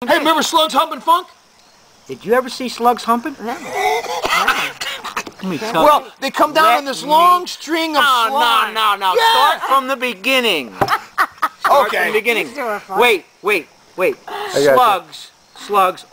Hey, remember Slugs Humpin' Funk? Did you ever see slugs humping? Let me tell Well, you. they come down on this long string of slime. No. Yeah. Start from the beginning. Start from the beginning. Wait. Slugs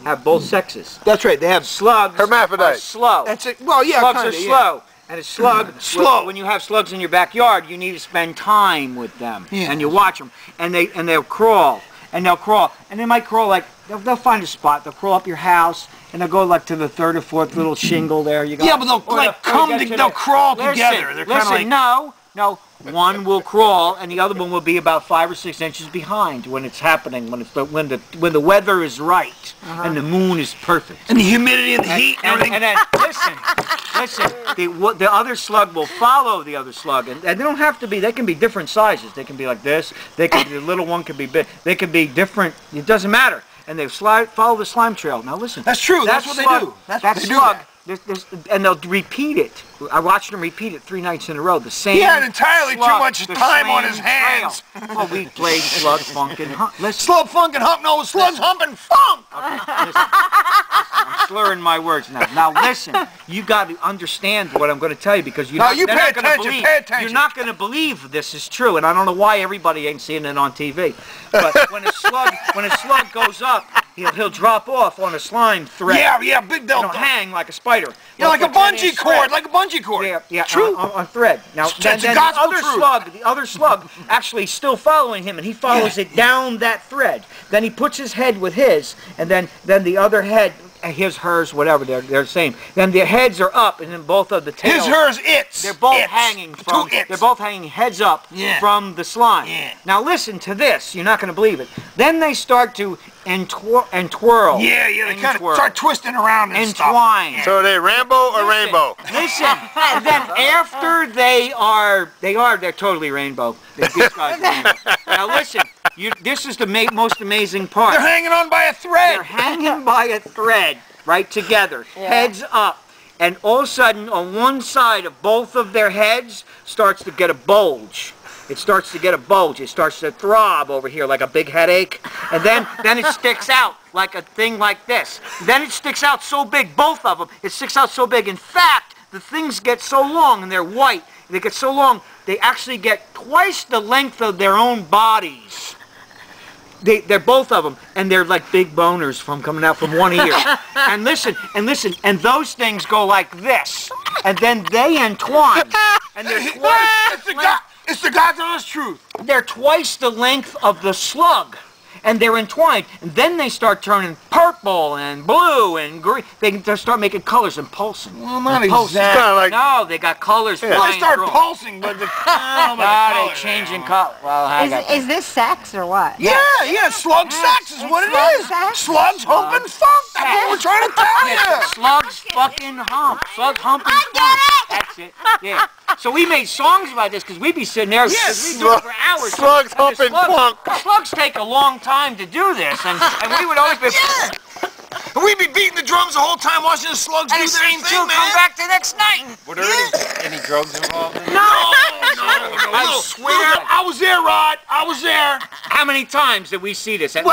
have both sexes. That's right. They have Slugs hermaphrodite. are slow. That's it. Well, yeah, Slugs kinda, are slow. And a slug, slow. When you have slugs in your backyard, you need to spend time with them. Yeah. And you watch them. And they'll crawl. And they'll crawl. And they might crawl like, they'll find a spot. They'll crawl up your house. And they'll go like to the third or fourth little shingle there. You got. Yeah, but they'll crawl together. They're kind of like. No. One will crawl, and the other one will be about 5 or 6 inches behind when it's happening. When the weather is right and the moon is perfect. And the humidity and the heat and everything. And then listen. The other slug will follow the other slug, and they don't have to be. They can be different sizes. They can be like this. The little one could be big. They can be different. It doesn't matter. And they follow the slime trail. Now listen. That's true. That's what they do. That slug. And they'll repeat it. I watched them repeat it 3 nights in a row. The same. He had entirely too much time on his hands. Well, we played slug, funk, and hump. Slug, funk, and hump. No, slugs, humping, funk. Listen, I'm slurring my words now. Now listen, you got to understand what I'm going to tell you because you're not going to believe this is true, and I don't know why everybody ain't seeing it on TV. But when a slug goes up, he'll drop off on a slime thread. Yeah, big delta. He'll hang like a spider. Yeah, like a bungee cord, Yeah, true. On thread. Now, then the other slug actually still following him, and he follows it down that thread. Then he puts his head with his, and then the other head, hers, whatever, they're the same. Then the heads are up, and then both of the tails. His, hers, its. They're both hanging from. They're both hanging heads up from the slime. Yeah. Now listen to this. You're not going to believe it. Then they start to twirl. Yeah, they kind of start twisting around and entwine. Stuff. So are they Rambo or Rainbow? Listen, and then after they're totally rainbow. These guys are rainbow. Now listen, this is the most amazing part. They're hanging on by a thread. They're hanging by a thread, right together, heads up. And all of a sudden, on one side of both of their heads starts to get a bulge. It starts to get a bulge. It starts to throb over here like a big headache. And then it sticks out like a thing like this. Then it sticks out so big, both of them, it sticks out so big. In fact, the things get so long, and they're white, they get so long, they actually get twice the length of their own bodies. They're both of them, and they're like big boners from coming out from one ear. And listen, and those things go like this. And then they entwine. And they're It's the God's honest truth. They're twice the length of the slug, and they're entwined. And then they start turning purple and blue and green. They start making colors and pulsing. Well, not exactly. Like, no, they got colors flying They start through. Pulsing, but They changing color. Well, is this sex or what? Yeah, slug sex is what it is. Slugs humping funk. That's what we're trying to tell you. Slugs fucking hump. Slug humping funk. That's it. Yeah. So we made songs about this because we'd be sitting there. Yes, we do it for hours. Slugs humping funk. Slugs take a long time to do this, and we would always be. And we'd be beating the drums the whole time watching the slugs do their thing, man. Come back the next night. Were there any drugs involved in it? No. I swear. I was there, Rod. I was there. How many times did we see this? At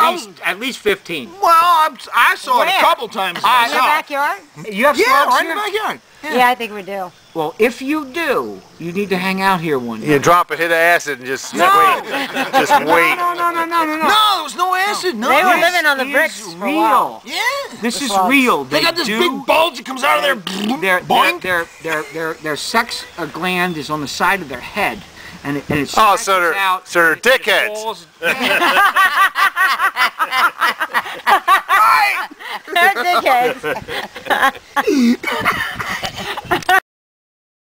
least 15. Well, I saw it a couple times. In your backyard? You have slugs right here? in the backyard. Yeah, I think we do. Well, if you do, you need to hang out here one day. You drop a hit of acid and just wait. Just wait. No. No, there was no acid. No. They were living on the bricks This is for a while. real. Yeah. This is real. They got this big bulge that comes out of their boing. Their sex gland is on the side of their head, and it Oh, so they're it dickheads. falls- They're dickheads.